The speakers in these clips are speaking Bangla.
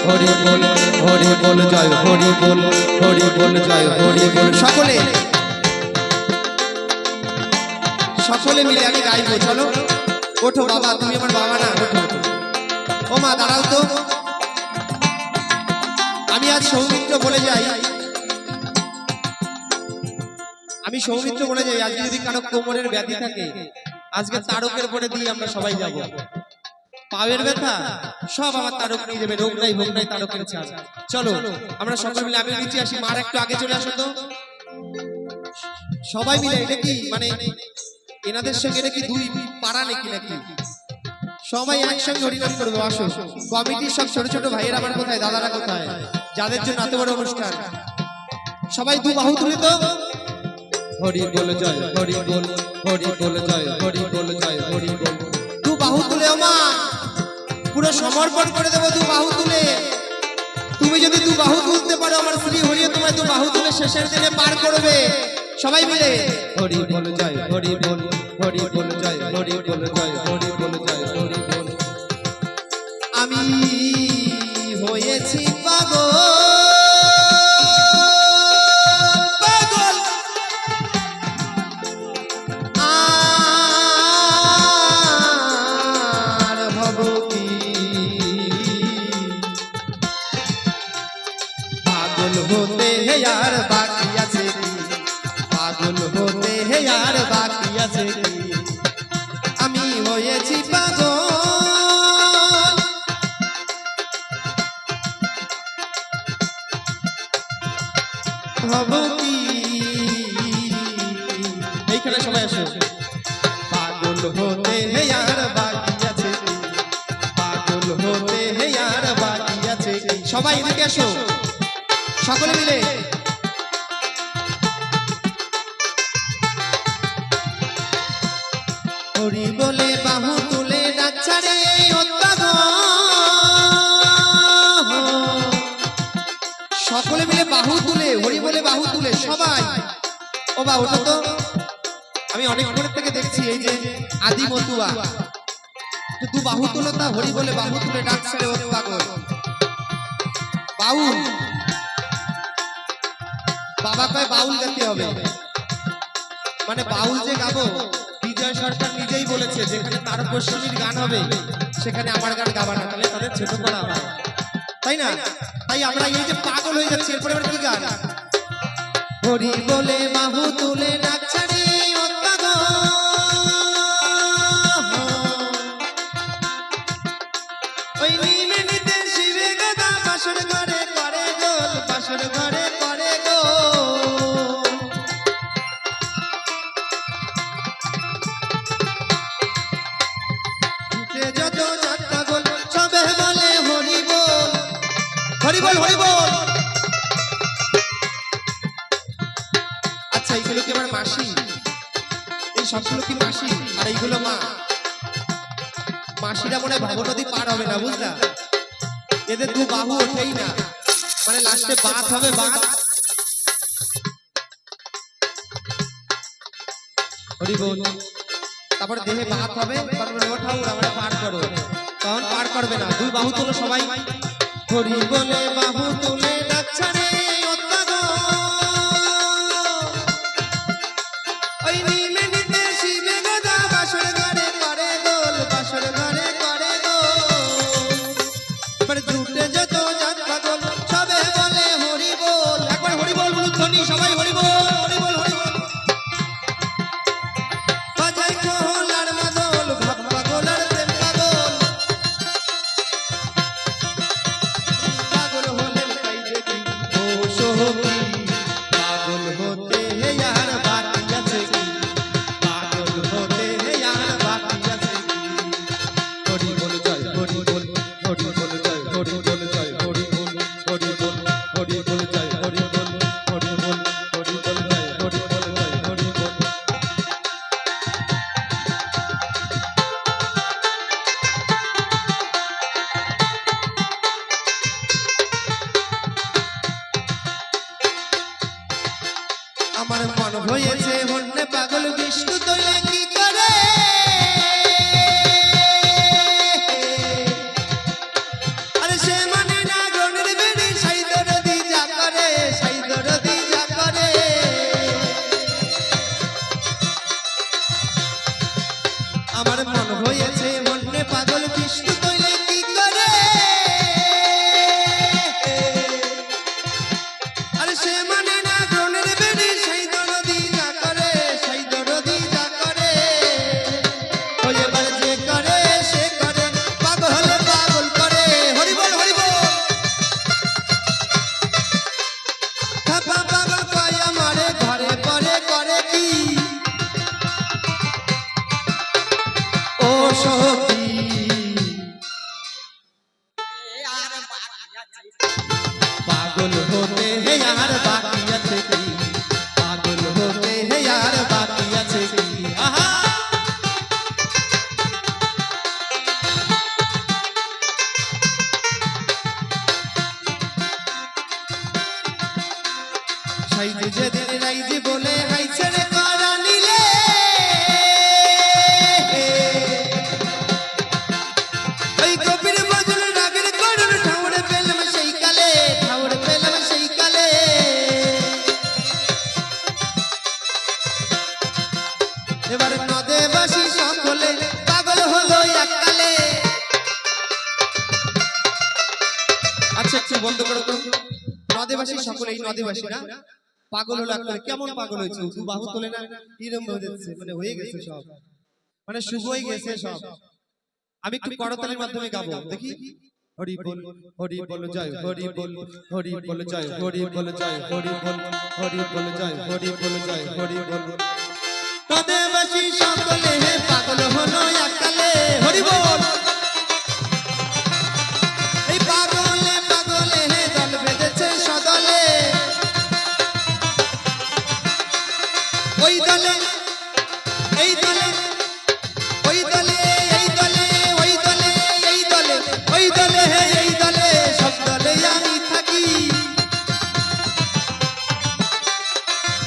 হরি বল জয় হরি বল জয় হরি বল। সকলে সকলে মিলে আমি গাইবো, চলো ওঠো বাবা, তুমি আমার বাবা না, ওঠো। ও মা দাঁড়াও তো, আমি আজ সৌমিত্র বলে যাই, আমি সৌমিত্র বলে যাই, আজকে যদি কারো কোমরের ব্যাধি থাকে আজকে তারকের পরে দিয়ে আমরা সবাই যাব। পায়ের ব্যথা সব আমার তারক নিয়ে যাবে, রোগ নাই ভোগ নাই তারকের ছাড়। চলো আমরা সকলে মিলে, আমি নিচে আসি, মার একটু আগে চলে আসো তো সবাই মিলে। এটা কি মানে এনাদের সঙ্গে এটা কি দুই পাড়া নাকি নাকি? সবাই একসঙ্গে হরিনাম করবো, আসো। কমিটির সব ছোট ছোট ভাইয়েরা আমার কোথায়, দাদারা কোথায়, যাদের জন্য এত বড় অনুষ্ঠান, সবাই দু বাহু তুলে তো হরি বল জয় হরি বল জয় হরি বল জয় হরি বল। দু বাহু তুলে ও মা পুরো সমর্পণ করে দেবো, দু বাহু তুলে। তুমি যদি দু বাহু তুলতে পারো আমার শ্রী হরিও তোমায় দু বাহু তুলে শেষের দিনে পার করবে। সবাই মিলে হরি বল জয় হরি বল জয় হরি বল জয় হরি বল জয় হরি বল। আমি হয়েছি পাগল পাগল আর হব কি, পাগল হতে হে আর বাকি আছে কি, পাগল হতে হে আর বাকি আছে কি। আমি হয়েছি পাগল হব কি, এইখানে সবাই আসে। পাগল হতে হে আর বাকি আছে কি, পাগল হতে হে আর বাকি আছে কি। সবাই এদিকে আসো সকলে মিলে। হরি বলে বাহু তুলে ডাকছে রে সকলে মিলে বাহু তুলে, হরি বলে বাহু তুলে সবাই। ও বা ওটা তো আমি অনেক দূর থেকে দেখছি, এই যে আদি মতুয়া দু বাহু তুলে, তা হরি বলে বাহু তুলে ডাকছে রে পাগল। বাউল বাবা কয় বাউল গাইতে হবে, মানে বাউল যে গাবো বিজয় সরকার নিজেই বলেছে যেখানে তার গোস্বামীর গান হবে সেখানে আমার গান গাবা না, তাহলে তাদের ছোট করা হয়, তাই না? তাই আমরা এই যে পাগল হয়ে যাচ্ছি, এরপরে আমরা কি গান? হরি বলে বাহু তুলে ডাকছে রে পাগল, ওই নীলে নিতে শিবে গদা বাসর ঘরে করে গোল, বাসর ঘরে করে গোল। যত যাত্রা গোল সবে বলে হরি বল, হরি বল হরি বল। আচ্ছা এইগুলো কি আমার মাসি? এই সবগুলো কি মাসি? আর এইগুলো মা? মাসিরা মনে হয় ভবনদী পার হবে না, বুঝলা? এদের দু বাহু ওঠেই না, মানে লাস্টে বাত হবে, বাত। হরি বল, তারপরে দেহে বাত হবে, তারপরে ওঠাও আমরা পার করো, তখন পার করবে না। দুই বাহু তুলো সবাই, হরি বলে বাহু তুলে ডাকছে রে ওই নীলে নিতে শিবে গদা বাসর ঘরে করে গোল, বাসর ঘরে করে গোল। এবারে জুটে যত যাক পাগল সবে বলে হরি বল। একবার হরি বল বলুন ধ্বনি সবাই, হরি বল হরি বল হরি বল। বাজাই কোহল আর মাদল, ভাব পাগল আর প্রেম পাগল, পাগল হলে তাই দেখি ও সহকি, পাগল হতে হে আর বাকি আছে কি, পাগল হতে হে আর বাকি আছে কি। হরি বল জয় হরি বল জয় হরি বল জয় হরি বল, হরি বল জয় হরি বল, হরি বল জয় হরি বল জয় হরি বল। আমার মন হয়েছে হন্যে পাগল, বিষ্ণু তোলে কি করে, আরে সে মানে না গো पागल होते हैं यार बाकी আছে কি पागल होते हैं यार बाकी আছে কি आहा সাইজে যেদিন রাইজি বলে হাই ছেড়ে করা নিলে ওই কবির বজল রাগের করুন ঠাউরে পেলাম সেই কালে ঠাউরে পেলাম সেই কালে এবার নদে বাসি সকলে পাগল হলো এককালে আচ্ছা একটু বন্ধ করো তো নদেবাসী সকলে এই নদেবাসী না পাগল হলো একবারে কেমন পাগল হয়েছে দু বাহু তোলে না এরকম হয়ে যাচ্ছে মানে হয়ে গেছে সব মানে শুভ হয়ে গেছে সব আমি একটু করতালির মাধ্যমে গাবো দেখি হরি বল জয় হরি বল জয় হরি বল জয় হরি বল জয় হরি বল জয় হরি বল নদেবাসী সকলে পাগল হলো এককালে হরি বল এই পাগলে পাগলে দল বেঁধেছে সদলে ওই দলে এই দলে ওই দলে এই দলে ওই দলে এই দলে ওই দলে এই দলে সব দলে আমি থাকি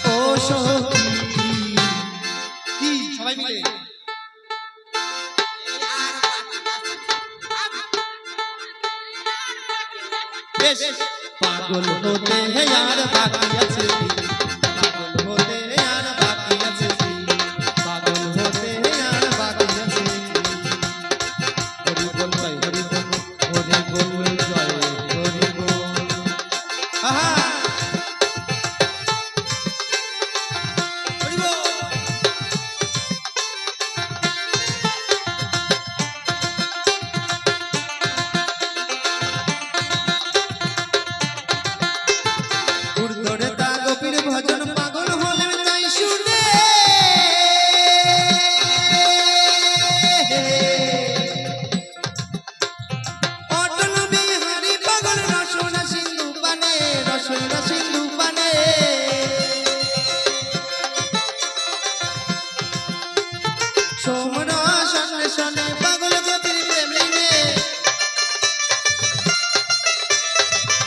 ও সখী কি সবাই মিলে বেশ পাগল হতে हैं यार बाकी আছে কি পাগল হতে हैं यार बाकी আছে কি পাগল হতে हैं यार बाकी আছে কি হরি বল জয় হরি বল জয় হরি বল আহা হরি বল উর্দরে তা গোপীর ভজন পাগল হলে তাই শুনে অটল বিহারী পাগল রসনা সিন্ধু পানে রসনা সিন্ধু পানে সোমরা সনে সনে পাগল গোপীর প্রেমিনে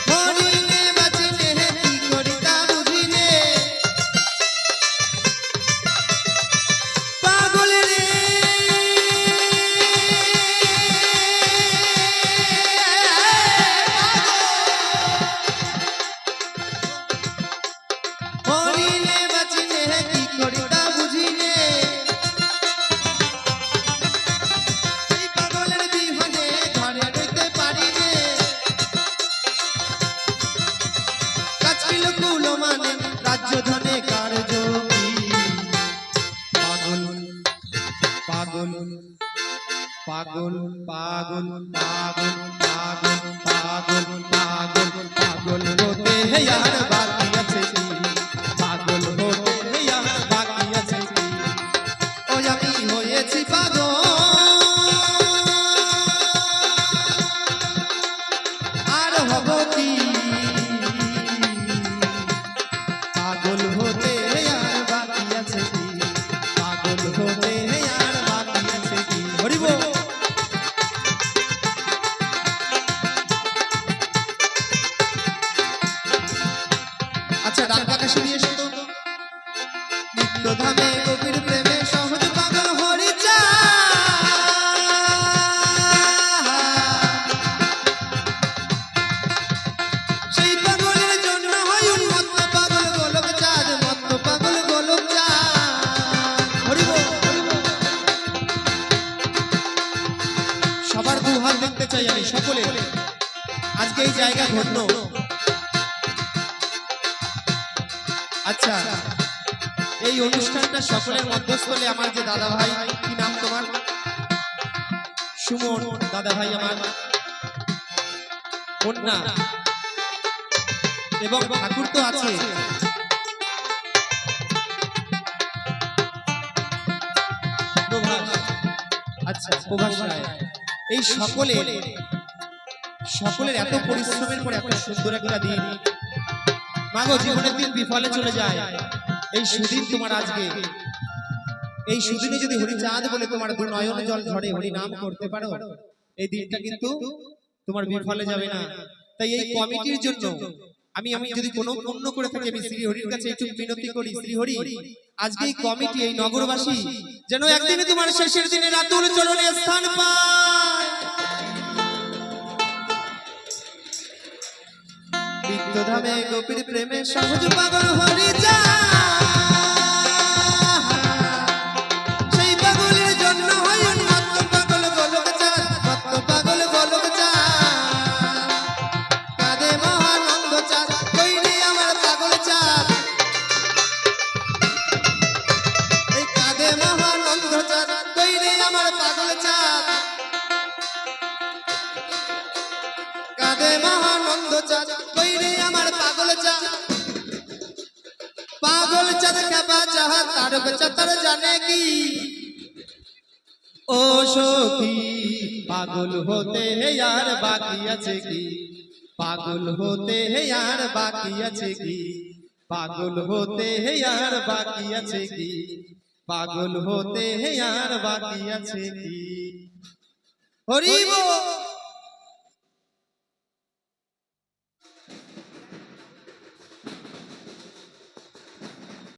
হরিনে বাচিনে কি করি তা বুঝিনে পাগল রে হরিনে বাচিনে কি করি তা বুঝিনে এই পাগলের বিহনে ঘরে রইতে পারিনে কাছিল কুলো মানে রাজ্য ধনে কার্য পাগল পাগল পাগল পাগল পাগল পাগল পাগল পাগল পাগল হতে हैं यार बाकी আছে কি পাগল হতে हैं यार बाकी আছে কি ও আমি হয়েছি পাগল আর হব কি পাগল হতে हैं यार बाकी আছে কি পাগল হতে हैं यार बाकी আছে কি হরি বল আচ্ছা ডান কাকা শুনিয়ে এসো তো নিত্য ধামে গোপীর প্রেমে সহজ পাগল হরি চা সেই পাগলের জন্য হয় উন্মত্ত পাগল গোলক চাঁদ মত্ত পাগল গোলক চাঁদ হরি বল সবার দুহাত দেখতে চাই আমি সকলে আজকে এই জায়গা ঘটলো আচ্ছা এই অনুষ্ঠানটা সকলের মধ্যস্থলে আমার যে দাদা ভাই কি নাম তোমার সুমন দাদা ভাই আমার কন্যা এবং ঠাকুর তো আছে প্রভাস আচ্ছা প্রভাস রায় এই সকলের এত পরিশ্রমের পর এত সুন্দর একটা দিন মাগো, জীবনের দিন বিফলে চলে যায়। এই সুদিন তোমার আজকে, এই সুদিনে যদি হরিচাঁদ বলে তোমার দু নয়ন জল ঝরে হরি নাম করতে পারো, এই দিনটা কিন্তু তোমার বিফলে যাবে না। তাই এই কমিটির জন্য আমি যদি কোনো পুণ্য করে থাকি, আমি শ্রী হরির কাছে একটু বিনতি করি, শ্রী হরি আজকে এই কমিটি, এই নগরবাসী যেন একদিনে তোমার শেষের দিনে রাতুল চরণে স্থান পায়। বিদ্যধামে গোপীর প্রেমে সহজ পাগল হরি যা, সেই পাগলের জন্য হয় উন্মত্ত পাগল গোলক চা, মত্ত পাগল গোলক চা। কাঁদে মহানন্দ চা, কইরে আমার পাগল চা, এই কাঁদে মহানন্দ চা, কইরে আমার পাগল চা। কাঁদে মহানন্দ চা, কইরে আমার পাগল চা। পাগল চাঁদ খেপা চাহা তার বেচা তার জানে কি, ও সখী পাগল হতে হে यार বাকি আছে কি, পাগল হতে হে यार বাকি আছে কি, পাগল হতে হে यार বাকি আছে কি, পাগল হতে হে यार বাকি আছে কি। হরি বল।